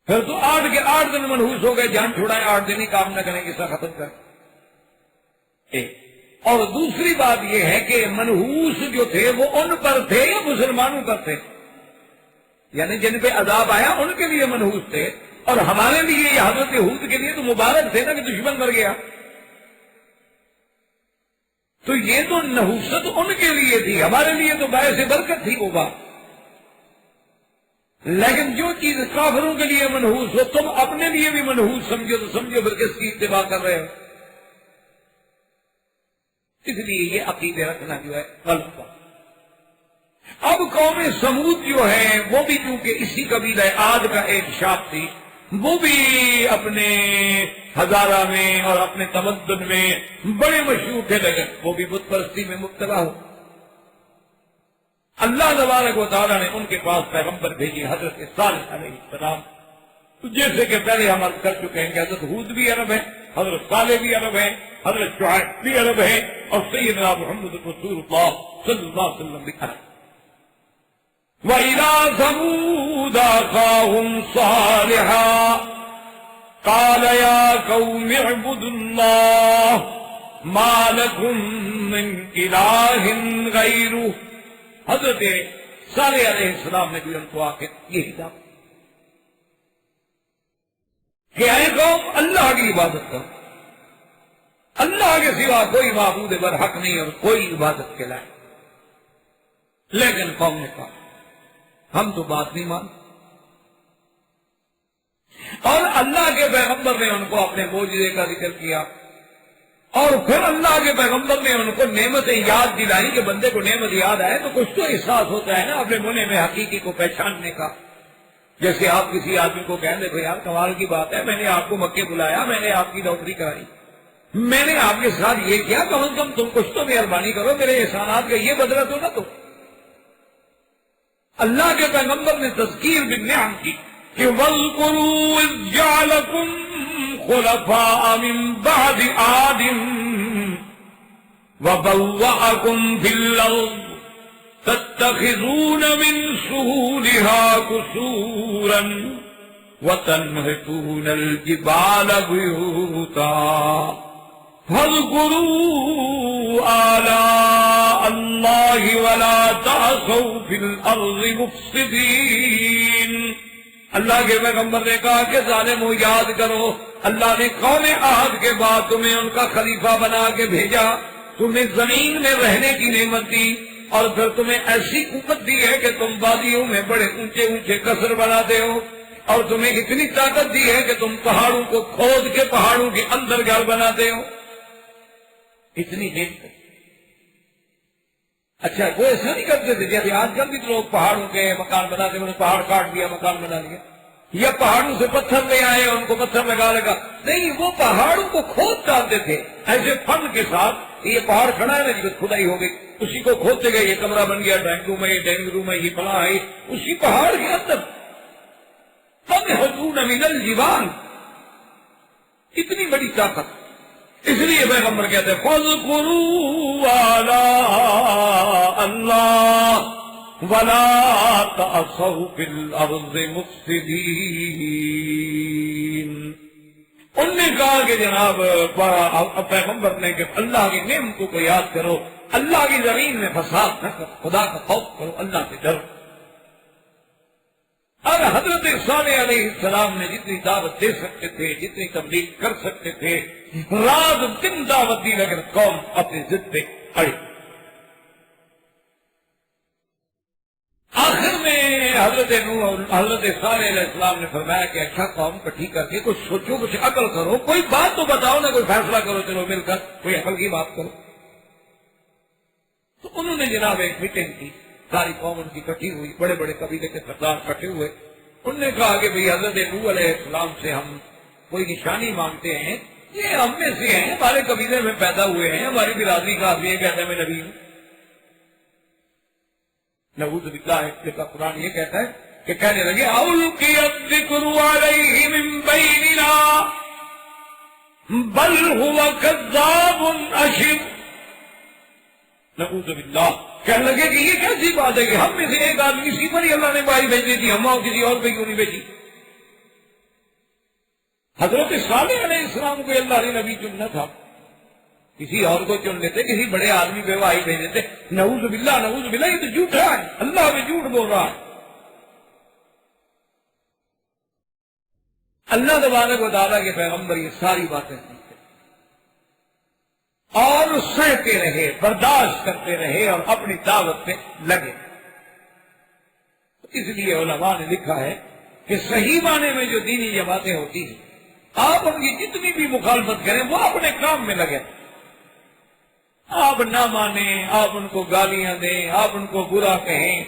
Speaker 2: پھر تو 8 کے 8 دن منحوس ہو گئے. جان چھوڑائے 8 دن ہی کام نہ کریں، کسا ختم کر. ایک اور دوسری بات یہ ہے کہ منحوس جو تھے وہ ان پر تھے یا مسلمانوں پر تھے؟ یعنی جن پہ عذاب آیا ان کے لیے منحوس تھے، اور ہمارے لیے یا حضرت ہود کے لیے تو مبارک تھے نا کہ دشمن مر گیا. تو یہ تو نحوست ان کے لیے تھی، ہمارے لیے تو باعث برکت تھی وہ بات. لیکن جو چیز کافروں کے لیے منحوس ہو تم اپنے لیے بھی منحوس سمجھو تو سمجھو پھر کس کی اتباع کر رہے ہو. اس لیے یہ عقیدے رکھنا جو ہے غلط بات. اب قوم سمود جو ہے وہ بھی چونکہ اسی قبیلہ عاد کا ایک شاخ تھی، وہ بھی اپنے ہزارہ میں اور اپنے تمدن میں بڑے مشہور تھے، لیکن وہ بھی بت پرستی میں مبتلا ہو. اللہ تبارک و تعالیٰ نے ان کے پاس پیغمبر بھیجی حضرت صالح علیہ السلام. جیسے کہ پہلے ہم عرض کر چکے ہیں کہ حضرت ہود بھی عرب ہے، حضرت صالح بھی عرب ہے، حضرت شعیب بھی عرب ہے، اور سیدنا محمد رسول اللہ صلی اللہ علیہ وسلم بھی عرب. وَإِلَىٰ ثَمُودَ أَخَاهُمْ صَالِحًا قَالَ يَا قَوْمِ اعْبُدُوا اللَّهَ مَا لَكُم مِّنْ إِلَٰهٍ غَيْرُهُ. حضرت صالح علیہ السلام نے بھی ان کو آ کے یہی کہا کہ اے قوم اللہ کی عبادت کرو، اللہ کے سوا کوئی معبود برحق نہیں اور کوئی عبادت کے لائق. لیکن قوم نے کہا ہم تو بات نہیں مانتے، اور اللہ کے پیغمبر نے ان کو اپنے معجزے کا ذکر کیا، اور پھر اللہ کے پیغمبر نے ان کو نعمتیں یاد دلائی کہ بندے کو نعمت یاد آئے تو کچھ تو احساس ہوتا ہے نا اپنے منہ میں حقیقی کو پہچاننے کا. جیسے آپ کسی آدمی کو کہیں دیکھو یار کمال کی بات ہے، میں نے آپ کو مکے بلایا، میں نے آپ کی نوکری کرائی، میں نے آپ کے ساتھ یہ کیا، کم از کم تم کچھ تو مہربانی کرو، میرے احسانات کا یہ بدلہ دو نا. تو اللہ کے پیغمبر نے تذکیر بالنعم کی کہ وَاذْكُرُوا إِذْ جَعَلَكُمْ خُلَفَاءَ مِن بَعْدِ عَادٍ وَبَوَّأَكُمْ فِي الْأَرْضِ تَتَّخِذُونَ مِن سُهُولِهَا قُصُورًا وَتَنْحِتُونَ الْجِبَالَ بُيُوتًا فَاذْكُرُوا آلَاءَ اللَّهِ وَلَا تَعْثَوْا فِي الْأَرْضِ مُفْسِدِينَ. اللہ کے پیغمبر نے کہا کہ ظالمو یاد کرو، اللہ نے قوم عاد کے بعد تمہیں ان کا خلیفہ بنا کے بھیجا، تمہیں زمین میں رہنے کی نعمت دی، اور پھر تمہیں ایسی قوت دی ہے کہ تم وادیوں میں بڑے اونچے اونچے قصر بناتے ہو، اور تمہیں اتنی طاقت دی ہے کہ تم پہاڑوں کو کھود کے پہاڑوں کے اندر گھر بناتے ہو. اتنی نعمت. اچھا وہ ایسا نہیں کرتے تھے جیسے آج کل بھی لوگ پہاڑوں کے مکان بناتے ہیں، پہاڑ کاٹ دیا مکان بنا لیا، یا پہاڑوں سے پتھر لے آئے ان کو پتھر لگا لگا. نہیں، وہ پہاڑوں کو کھود ڈالتے تھے ایسے فن کے ساتھ. یہ پہاڑ کھڑا ہے نا جی کھدائی ہو گئی، اسی کو کھودتے گئے، یہ کمرہ بن گیا ڈرائنگ روم ہے، یہ ڈائننگ روم ہے، یہ فلاں ہے، اسی پہاڑ کے اندر. تنحتون من الجبال، اتنی بڑی طاقت. اس لیے پیغمبر کہتے ہیں فَاذْكُرُوا آلَاءَ اللَّهِ وَلَا تَعْثَوْا فِي الْأَرْضِ مُفْسِدِينَ. ان نے کہا کہ جناب پیغمبر نے کہ اللہ کی نعمتوں کو یاد کرو، اللہ کی زمین میں فساد نہ کرو، خدا کا خوف کرو، اللہ سے ڈرو. اور حضرت صالح علیہ السلام نے جتنی دعوت دے سکتے تھے، جتنی تبلیغ کر سکتے تھے، رات دن دعوت دی، لیکن قوم اپنی ضد پہ اڑی. آخر میں حضرت نوح اور حضرت صالح علیہ السلام نے فرمایا کہ اچھا قوم کٹھی کر کے کچھ سوچو، کچھ عقل کرو، کوئی بات تو بتاؤ نا، کوئی فیصلہ کرو، چلو مل کر کوئی عقل کی بات کرو. تو انہوں نے جناب ایک میٹنگ کی، ساری قوم ان کی کٹھی ہوئی، بڑے بڑے قبیلے کے سردار کٹھے ہوئے. انہوں نے کہا کہ بھئی حضرت نوح علیہ السلام سے ہم کوئی نشانی مانگتے ہیں، یہ ہم میں سے ہیں، ہمارے قبیلے میں پیدا ہوئے ہیں، ہماری برادری کا آدمی کہتا ہے میں نبی ہوں. نعوذ باللہ، کا قرآن یہ کہتا ہے کہ کہنے لگے اَلْقِيَ الذِّكْرُ عَلَيْهِ مِن بَيْنِنَا بَلْ هُوَ كَذَّابٌ أَشِرٌ. نعوذ باللہ، کہنے لگے کہ یہ کیسی بات ہے کہ ہم میں سے ایک آدمی اسی پر ہی اللہ نے بائی بھیجی تھی، ہم اور کسی اور پہ کیوں نہیں بھیجی. حضرت صالح علیہ السلام کو اللہ نے نبی چننا تھا، کسی اور کو چن لیتے، کسی بڑے آدمی پہ واہی بھیج دیتے. نعوذ باللہ نعوذ باللہ، یہ تو جھوٹا ہے، اللہ پہ جھوٹ بول رہا ہے. اللہ تبارک و تعالیٰ کے پیغمبر یہ ساری باتیں سنتے اور سہتے رہے، برداشت کرتے رہے اور اپنی دعوت پہ لگے. اس لیے علماء نے لکھا ہے کہ صحیح معنی میں جو دینی جماعتیں ہوتی ہیں، آپ ان کی جتنی بھی مخالفت کریں وہ اپنے کام میں لگے. آپ نہ مانیں، آپ ان کو گالیاں دیں، آپ ان کو برا کہیں،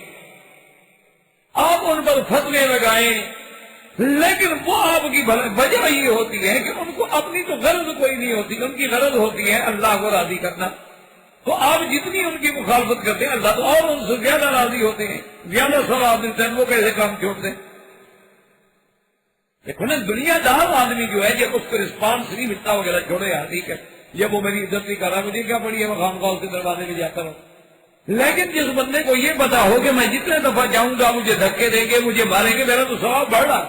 Speaker 2: آپ ان پر فتوے لگائیں، لیکن وہ آپ کی وجہ یہ ہوتی ہے کہ ان کو اپنی تو غرض کوئی نہیں ہوتی، ان کی غرض ہوتی ہے اللہ کو راضی کرنا. تو آپ جتنی ان کی مخالفت کرتے ہیں اللہ تو اور ان سے زیادہ راضی ہوتے ہیں، زیادہ ثواب دیتے ہیں. وہ کیسے کام چھوڑ دیں؟ دیکھو نا، دنیا دار آدمی جو ہے جب اس کو رسپانس نہیں ملتا وغیرہ چھوڑے یار ٹھیک ہے، جب وہ میری عزت نہیں کر رہا مجھے کیا پڑی ہے، میں خانقاہ کے دروازے میں جاتا رہوں. لیکن جس بندے کو یہ پتا ہو کہ میں جتنے دفعہ جاؤں گا مجھے دھکے دیں گے، مجھے ماریں گے، میرا تو ثواب بڑھ رہا،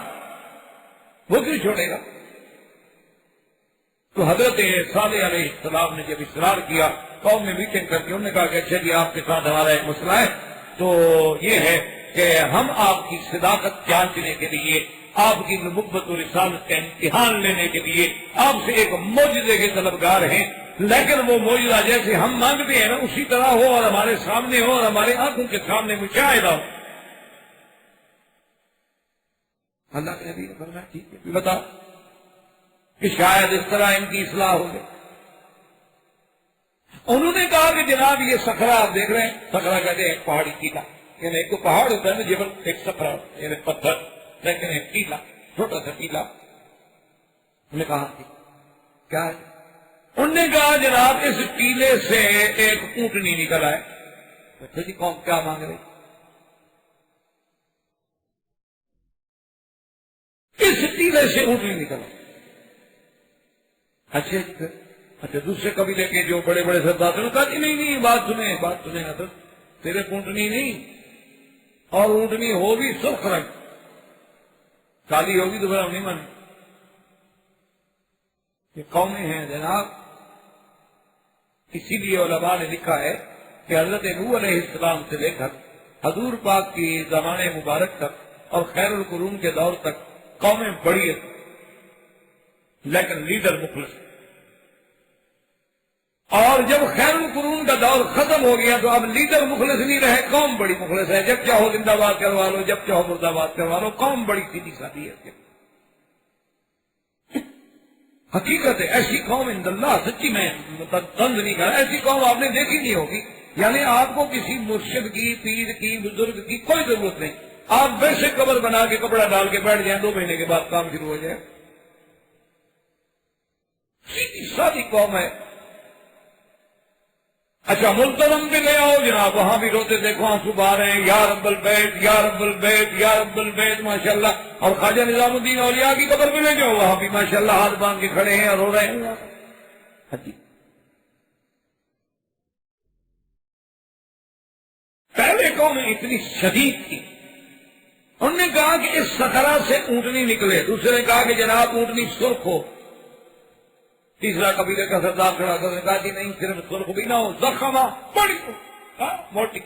Speaker 2: وہ کیوں چھوڑے گا؟ تو حضرت صالح علیہ السلام نے جب اصرار کیا، قوم میں میٹنگ کر کے انہوں نے کہا کہ اچھا جی آپ کے ساتھ ہمارا ایک مسئلہ ہے، تو یہ ہے کہ ہم آپ کی صداقت جانچنے کے لیے، آپ کی نبوت و رسالت کا امتحان لینے کے لیے آپ سے ایک معجزے کے طلبگار ہیں، لیکن وہ معجزہ جیسے ہم مانگتے ہیں نا اسی طرح ہو اور ہمارے سامنے ہو اور ہمارے آنکھوں کے سامنے مشاہدہ ہو. اللہ کے نبی نے فرمایا ٹھیک ہے، بتا کہ شاید اس طرح ان کی اصلاح ہو گئی. انہوں نے کہا کہ جناب یہ صخرہ آپ دیکھ رہے ہیں، صخرہ کہتے ہیں ایک پہاڑی ٹیلا، یعنی ایک تو پہاڑ ہوتا ہے نا جبل، ایک صخرہ یعنی پتھر، لیکن ایک ٹیلا، چھوٹا سا ٹیلا. انہوں نے کہا کیا ہے؟ انہوں نے کہا جناب اس ٹیلے سے ایک اونٹنی نکل آئے. اچھا جی قوم کیا مانگ رہے؟ اس ٹیلے سے اونٹنی نکل آئے. اچھا دوسرے قبیلے کے جو بڑے بڑے سردار نے کہا کہ نہیں بات سنیں حضرت، صرف اونٹنی نہیں، اور اونٹنی ہو بھی سرخ رنگ، کالی ہوگی تو پھر ہم نہیں مانیں. یہ قومیں ہیں جناب. اسی لیے علماء نے لکھا ہے کہ حضرت نوح علیہ السلام سے لے کر حضور پاک کی زمانے مبارک تک اور خیر القرون کے دور تک قومیں بڑی ہیں لیکن لیڈر مخلص. اور جب خیر القرون کا دور ختم ہو گیا تو اب لیڈر مخلص نہیں رہے، قوم بڑی مخلص ہے. جب چاہو زندہ باد کروا لو، جب چاہو مردہ باد کروا لو، قوم بڑی سیدھی سادھی ہے. حقیقت ہے ایسی قوم عند اللہ، سچی میں طنز نہیں کر رہا، ایسی قوم آپ نے دیکھی نہیں ہوگی. یعنی آپ کو کسی مرشد کی، پیر کی، بزرگ کی کوئی ضرورت نہیں، آپ ویسے قبر بنا کے کپڑا ڈال کے بیٹھ جائیں، 2 مہینے کے بعد کام شروع ہو جائے. سیدھی سادی قوم ہے. اچھا ملتظم بھی لے آؤ جناب، وہاں بھی روتے دیکھو آنسو بہا رہے ہیں، یا رب البیت یا رب البیت یا رب البیت ماشاءاللہ. اور خواجہ نظام الدین اولیاء کی قبر پہ لے جاؤ، وہاں بھی ماشاءاللہ ہاتھ باندھ کے کھڑے ہیں اور رو رہے ہیں. پہلے قوم اتنی شدید تھی. انہوں نے کہا کہ اس صخرہ سے اونٹنی نکلے، دوسرے نے کہا کہ جناب اونٹنی سرخ ہو، تیسرا قبیلے کا سردار کھڑا کر نے کہا کہ نہیں صرف سرخ بھی نہ ہو، زخمہ بڑی موٹی.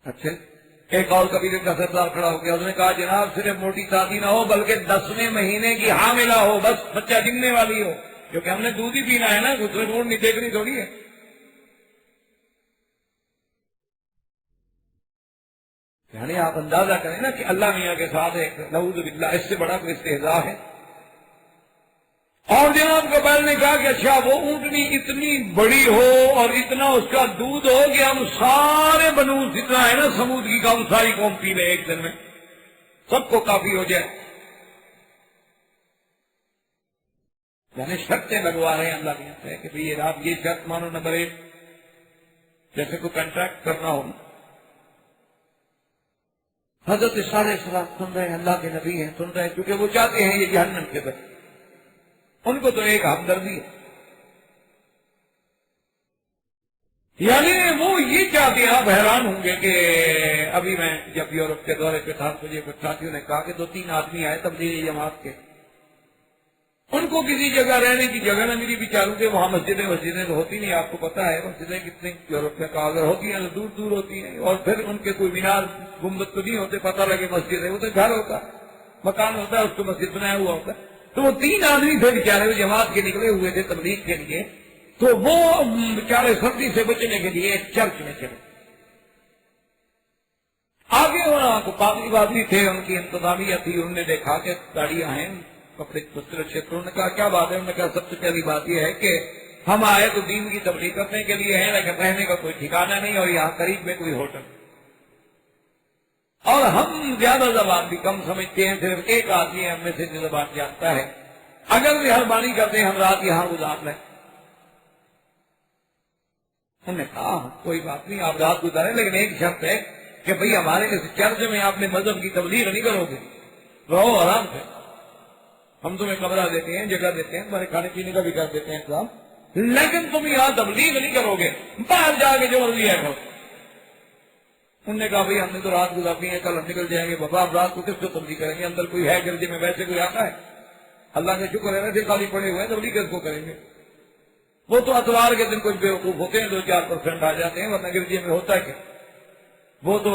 Speaker 2: اچھا ایک اور قبیلے کا سردار کھڑا ہو گیا، اس نے کہا جناب صرف موٹی سادی نہ ہو بلکہ 10ویں مہینے کی حاملہ ہو، بس بچہ جننے والی ہو، کیونکہ ہم نے دودھ ہی پینا ہے نا، دوسرے روڈ نہیں دیکھنی تھوڑی ہے. یعنی آپ اندازہ کریں نا کہ اللہ میاں کے ساتھ ایک نعوذ باللہ اس سے بڑا کوئی استہزاء ہے. اور جناب قبائل نے کہا کہ اچھا وہ اونٹنی اتنی بڑی ہو اور اتنا اس کا دودھ ہو کہ ہم سارے بنو جتنا ہے نا سمود کی قوم ساری قوم پی لے ایک دن میں، سب کو کافی ہو جائے. یعنی شرطیں لگوا رہے ہیں اللہ میاں سے کہ بھئی آپ یہ شرط مانو. نمبر 1 جیسے کوئی کنٹریکٹ کرنا ہو. حضرت صالح السلام سن رہے ہیں، اللہ کے نبی ہیں، سن رہے ہیں، کیونکہ وہ چاہتے ہیں یہ جہنم کے بچے، ان کو تو ایک ہمدردی ہے. یعنی وہ یہ چاہتے ہیں، آپ حیران ہوں گے کہ ابھی میں جب یورپ کے دورے پہ تھا، مجھے کچھ ساتھیوں نے کہا کہ 2-3 آدمی آئے تبلیغی جماعت کے، ان کو کسی جگہ رہنے کی جگہ نہ ملی بیچاروں کے، وہاں مسجدیں تو ہوتی نہیں، آپ کو پتا ہے مسجدیں کتنی یورپ میں کہا اگر ہوتی ہیں تو دور دور ہوتی ہیں، اور پھر ان کے کوئی مینار گنبد تو نہیں ہوتے، پتہ لگے مسجد ہے، وہ تو گھر ہوتا ہے، مکان ہوتا ہے، اس کو مسجد بنایا ہوا ہوتا ہے۔ تو وہ 3 آدمی تھے بیچارے، وہ جماعت کے نکلے ہوئے تھے تبلیغ کے لیے، تو وہ بیچارے سردی سے بچنے کے لیے ایک چرچ میں چلے۔ آگے وہاں کو پادری وادری تھے، ان کی انتظامیہ تھی، انہوں نے دیکھا کہ گاڑیاں ہیں، کپڑے چھتر، انہوں نے کہا کیا بات ہے؟ انہوں نے کہا سب سے پہلی بات یہ ہے کہ ہم آئے تو دین کی تبلیغ کرنے کے لیے ہیں، لیکن رہنے کا کوئی ٹھکانہ نہیں، اور یہاں قریب میں کوئی ہوٹل، اور ہم زیادہ زبان بھی کم سمجھتے ہیں، صرف ایک آدمی ہے ہم میں سے جو زبان جانتا ہے، اگر مہربانی کرتے ہیں ہم رات یہاں گزار لیں۔ انہوں نے کہا کوئی بات نہیں، آپ رات گزاریں، لیکن ایک شرط ہے کہ بھئی ہمارے اس چرچ میں آپ نے مذہب کی تبلیغ نہیں کرو گے، رہو آرام سے، ہم تمہیں کمرہ دیتے ہیں، جگہ دیتے ہیں، تمہارے کھانے پینے کا بھی کر دیتے ہیں انتظام، لیکن تم یہاں تبلیغ نہیں کرو گے، باہر جا کے جو مرضی ہے کرو۔ انہوں نے کہا بھئی ہم نے تو رات گزارنی ہے، کل ہم نکل جائیں گے، بابا آپ رات کو کس کو تبلیغ کریں گے؟ اندر کوئی ہے گرجے میں؟ ویسے کوئی آتا ہے؟ اللہ کا شکر ہے ویسے خالی پڑے ہوئے ہیں، تبلیغ کس کو کریں گے؟ وہ تو اتوار کے دن کچھ بیوقوف ہوتے ہیں، 2-4% آ جاتے ہیں، ورنہ گرجے میں ہوتا ہے کیا؟ وہ تو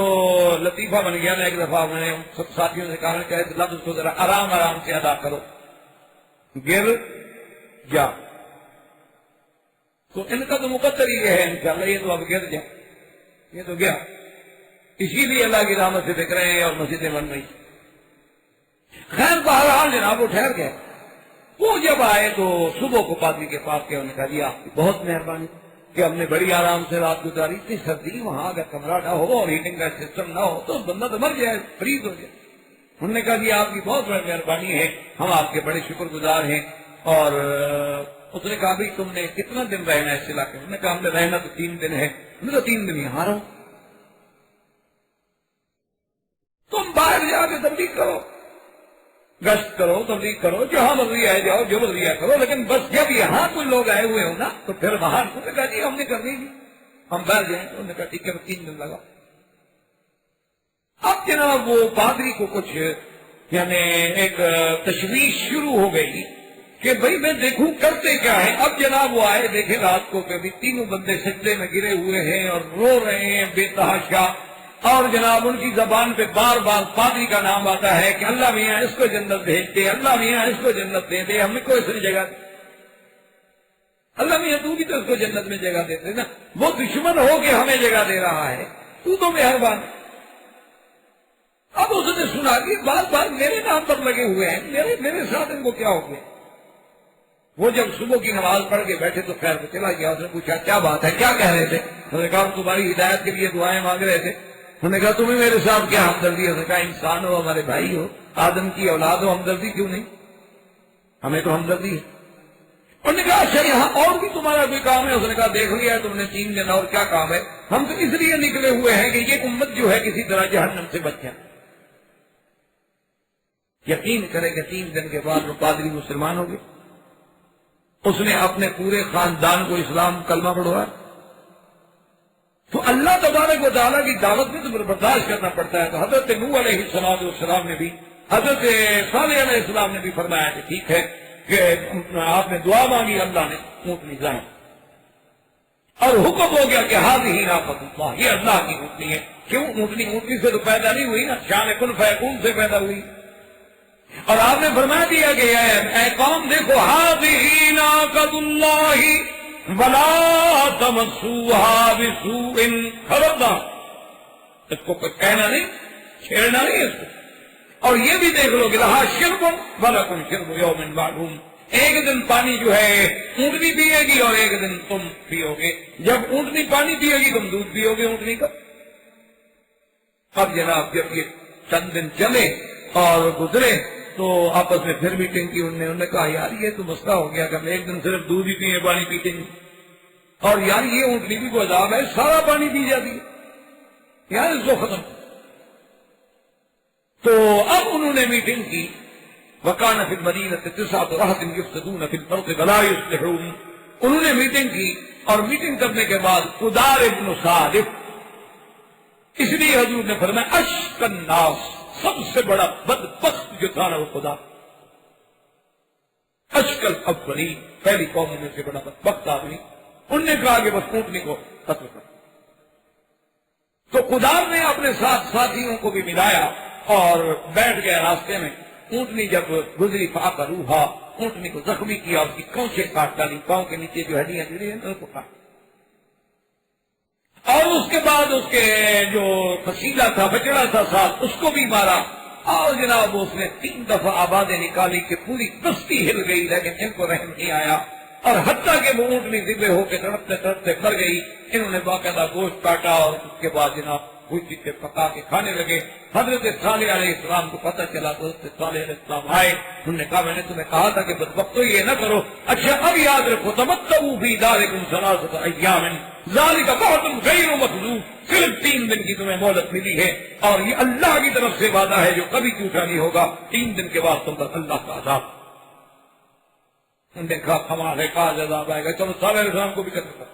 Speaker 2: لطیفہ بن گیا نا، ایک دفعہ میں نے سب ساتھیوں سے کہا کہ اس لفظ کو ذرا آرام آرام سے ادا کرو، گر جا، تو ان کا تو مقدر ہی ہے انشاءاللہ، یہ تو اب گر جا، یہ تو گیا، اسی لیے اللہ کی رحمت سے دیکھ رہے ہیں اور مسجدیں بن رہی۔ خیر بہرحال جناب وہ ٹھہر گئے، وہ جب آئے تو صبح کو پادری کے پاس گئے، انہوں نے کہا جی آپ کی بہت مہربانی کہ ہم نے بڑی آرام سے رات گزاری، اتنی سردی، وہاں اگر کمرہ نہ ہو اور ہیٹنگ کا سسٹم نہ ہو تو بندہ تو مر جائے، فریز ہو جائے۔ انہوں نے کہا جی آپ کی بہت بڑی مہربانی ہے، ہم آپ کے بڑے شکر گزار ہیں، اور اس نے کہا بھائی تم نے کتنا دن رہنا ہے اس علاقے میں؟ انہوں نے کہا ہم نے رہنا تو 3 دن ہے۔ انہوں نے کہا 3 دن یہاں رہو، تم باہر جا کے تبلیغ کرو، گشت کرو، تبلیغ کرو، جہاں مرضی آئے جاؤ، جو مرضی آئے کرو، لیکن بس جب یہاں کوئی لوگ آئے ہوئے ہوں نا تو پھر باہر۔ انہوں نے کہا جی ہم نے کرنی نہیں، ہم باہر جائیں۔ انہوں نے کہا ٹھیک ہے، 3 دن لگا۔ اب جناب وہ پادری کو کچھ یعنی ایک تشویش شروع ہو گئی کہ بھئی میں دیکھوں کرتے کیا ہے۔ اب جناب وہ آئے، دیکھے رات کو کہ 3 بندے سجدے میں گرے ہوئے ہیں اور رو رہے ہیں بے تحاشا، اور جناب ان کی زبان پہ بار بار پادری کا نام آتا ہے کہ اللہ میاں اس کو جنت بھیج دے، اللہ میاں اس کو جنت دے دے، ہم کو اس میں جگہ دے، اللہ میاں تو بھی تو اس کو جنت میں جگہ دیتے نا، وہ دشمن ہو کے ہمیں جگہ دے رہا ہے، تو مہربان۔ اب اس نے سنا کہ بار بار میرے نام پر لگے ہوئے ہیں، میرے ساتھ ان کو کیا ہو گیا۔ وہ جب صبح کی نماز پڑھ کے بیٹھے تو خیر کو چلا گیا، اس نے پوچھا کیا بات ہے، کیا کہہ رہے تھے؟ انہوں نے کہا تمہاری ہدایت کے لیے دعائیں مانگ رہے تھے۔ انہوں نے کہا تمہیں میرے ساتھ کیا ہمدردی ہے؟ انہوں نے کہا انسان ہو، ہمارے بھائی ہو، آدم کی اولاد ہو، ہمدردی کیوں نہیں؟ ہمیں تو ہمدردی ہے۔ انہوں نے کہا اچھا یہاں اور بھی تمہارا کوئی کام ہے؟ اس نے کہا دیکھ لیا ہے تم نے 3 دن، اور کیا کام ہے؟ ہم تو اس لیے نکلے ہوئے ہیں کہ یہ امت جو ہے کسی طرح جہنم سے بچ جائے۔ یقین کرے کہ 3 دن کے بعد وہ پادری مسلمان ہو گئے، اس نے اپنے پورے خاندان کو اسلام کلمہ پڑھوایا۔ تو اللہ تبارک و تعالیٰ کی دعوت میں تو برداشت کرنا پڑتا ہے۔ تو حضرت نوح علیہ السلام نے بھی، حضرت صالح علیہ السلام نے بھی فرمایا کہ ٹھیک ہے کہ آپ نے دعا مانگی، اللہ نے اونٹنی ظاہر، اور حکم ہو گیا کہ ہذہ ناقۃ اللہ، یہ اللہ کی اونٹنی ہے۔ کیوں؟ اونٹنی سے تو پیدا نہیں ہوئی نا، شان کن فیکون سے پیدا ہوئی۔ اور آپ نے فرما دیا کہ اے قوم دیکھو، ہذہ ناقۃ اللہ ولا تمسوها بسوء، خبردار اس کو کچھ کہنا نہیں، چھیڑنا نہیں اس کو۔ اور یہ بھی دیکھ لو کہ لہا شرب ولکم شرب یوم معلوم، ایک دن پانی جو ہے اونٹنی پیے گی اور ایک دن تم پیو گے۔ جب اونٹنی پانی پیے گی تم دودھ پیو گے اونٹنی کا۔ اب جناب جب یہ چند دن چلے اور گزرے تو آپس میں پھر میٹنگ کی، انہوں نے کہا یار یہ تو مسئلہ ہو گیا کہ ہم ایک دن صرف دودھ ہی پیے، پانی پیتے نہیں، اور یار یہ اونٹنی بھی کوئی عذاب ہے، سارا پانی پی جاتی ہے یار، اس کو ختم۔ تو اب انہوں نے میٹنگ کی، وَكَانَ فِي الْمَدِينَةِ 9 رَهْطٍ يُفْسِدُونَ فِي الْأَرْضِ وَلَا يُصْلِحُونَ، انہوں نے میٹنگ کی، اور میٹنگ کرنے کے بعد قدار ابن صالح، اس لیے حضور نے فرمایا اشق الناس، سب سے بڑا بدبخت جو تھا نا وہ خدا، اشکل افضلی، پہلی قوم میں سے بڑا بدبخت آدمی، انہوں نے کہا کہ بس اونٹنی کو قتل کر۔ تو خدا نے اپنے ساتھ ساتھیوں کو بھی ملایا اور بیٹھ گیا راستے میں۔ اونٹنی جب گزری فاقا روحا، اونٹنی کو زخمی کیا، اس کی کونچے کاٹ ڈالی، پاؤں کے نیچے جو ہڈیاں گری ہیں ان کو کاٹ، اور اس کے بعد اس کے جو فصیلہ تھا، بچڑا تھا ساتھ، اس کو بھی مارا، اور جناب اس نے 3 دفعہ آوازیں نکالی کہ پوری بستی ہل گئی، لیکن ان کو رحم نہیں آیا، اور حتیٰ کہ وہ اونٹنی ذبح ہو کے تڑپتے تڑپتے مر گئی۔ انہوں نے باقاعدہ گوشت کاٹا اور اس کے بعد جناب بھوسی سے پکا کے کھانے لگے۔ حضرت صالح علیہ السلام کو پتہ چلا تو حضرت صالح علیہ السلام آئے، انہوں نے کہا میں نے تمہیں کہا تھا کہ بدبختو یہ نہ کرو، اچھا اب یاد رکھو تمتعوا فی دارکم 3 ایام ذالک وعد غیر مکذوب، صرف 3 دن کی تمہیں مہلت ملی ہے، اور یہ اللہ کی طرف سے وعدہ ہے جو کبھی جھوٹا نہیں ہوگا، 3 دن کے بعد تم پر اللہ کا عذاب۔ انہوں نے کہا کمال ہے، کہا عذاب آئے گا، چلو صالح علیہ السلام کو بھی قتل کرو۔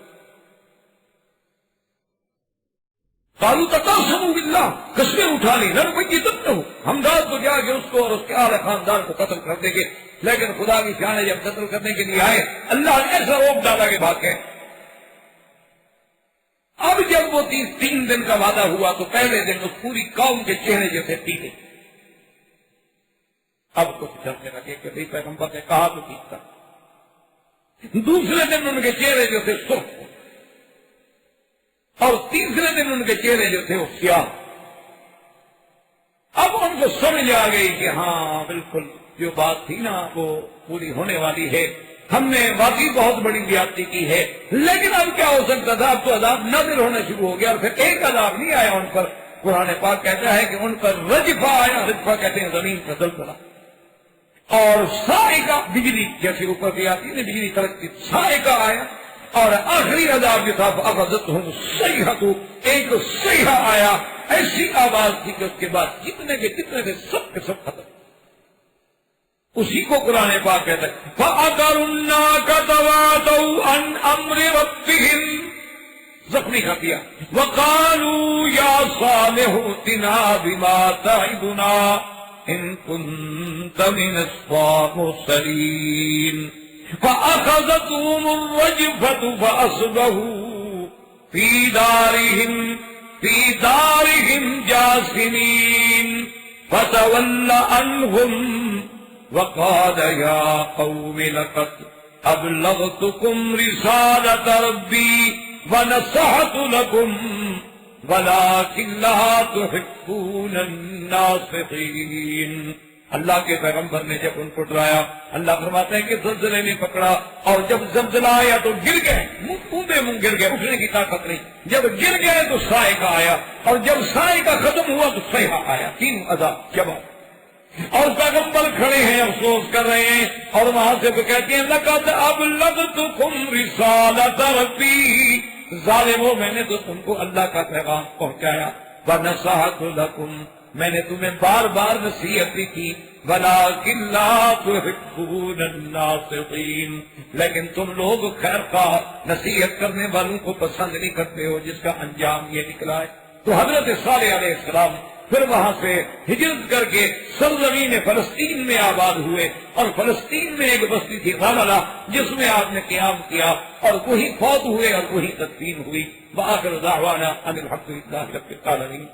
Speaker 2: قالوا تقاسموا باللہ، قسمیں اٹھا لی، لنبیتنہ، ہم رات کو جا کے اس کو اور اس کے اعلی خاندان کو قتل کر دیں گے، لیکن خدا کی شان ہے جب قتل کرنے کے لیے آئے اللہ نے ایسا روک ڈالا کہ بھاگ گئے۔ اب جب وہ 3 دن کا وعدہ ہوا تو پہلے دن اس پوری قوم کے چہرے جیسے پیلے، اب کچھ ڈرنے لگے کہ بھائی پیغمبر نے کہا تو ٹھیک تھا۔ دوسرے دن ان کے چہرے جو تھے سرخ، اور تیسرے دن ان کے چہرے جو تھے وہ سیاہ۔ اب ان کو سمجھ آ گئی کہ ہاں بالکل جو بات تھی نا وہ پوری ہونے والی ہے، ہم نے واقعی بہت بڑی زیادتی کی ہے، لیکن اب کیا ہو سکتا تھا، اب تو عذاب نازل ہونا شروع ہو گیا، اور پھر ایک عذاب نہیں آیا ان پر، قرآن پاک کہتا ہے کہ ان پر رجفہ آیا، رجفہ کہتے ہیں زمین کا زلزلہ، اور صاعقہ بجلی جیسے اوپر کی آتی ہے بجلی کڑکتی، صاعقہ آیا، اور آخری عذاب جو تھا فأخذتهم الصیحۃ، ایک صیحہ آیا، ایسی آواز تھی کہ اس کے بعد جتنے کے سب کے سب ختم۔ اسی کو قرآن پاک کہتا ہے فَأَقَرُوا النَّاقَةَ وَعَتَوْا عَنْ أَمْرِ رَبِّهِمْ، زخمی کر دیا، وَقَالُوا يَا صَالِحُ ائْتِنَا بِمَا تَعِدُنَا إِن كُنتَ مِنَ الصَّابِرِينَ، فَأَخَذَتْهُمُ الرَّجْفَةُ فَأَصْبَحُوا فِي دَارِهِمْ جَاثِمِينَ، فَتَوَلَّ عَنْهُمْ وَقَالَ يَا قَوْمِ لَقَدْ أَبْلَغْتُكُمْ رِسَالَةَ رَبِّي وَنَصَحْتُ لَكُمْ وَلَكِنْ لَا تُحِبُّونَ النَّاصِحِينَ۔ اللہ کے پیغمبر نے جب ان کو ڈرایا، اللہ فرماتے ہیں کہ زلزلے نے پکڑا، اور جب زلزلہ آیا تو گر گئے، منہ گر گئے، اٹھنے کی طاقت نہیں، جب گر گئے تو صاعقہ آیا، اور جب صاعقہ ختم ہوا تو صیحہ آیا، 3 عذاب جواب۔ اور پیغمبر کھڑے ہیں افسوس کر رہے ہیں، اور وہاں سے تو کہتے ہیں لقد ابلغتکم رسالۃ ربی، ظالموں میں نے تو تم کو اللہ کا پیغام پہنچایا، ونصحت لکم، میں نے تمہیں بار بار نصیحت بھی کی، ولیکن لا تحبون الناصحین، لیکن تم لوگ خیر خواہ نصیحت کرنے والوں کو پسند نہیں کرتے ہو، جس کا انجام یہ نکلا ہے۔ تو حضرت صالح علیہ السلام پھر وہاں سے ہجرت کر کے سرزمین فلسطین میں آباد ہوئے، اور فلسطین میں ایک بستی تھی غللہ، جس میں آپ نے قیام کیا، اور وہی فوت ہوئے اور وہی تدفین ہوئی۔ وآخر دعوانا ان الحمد للہ رب العالمین۔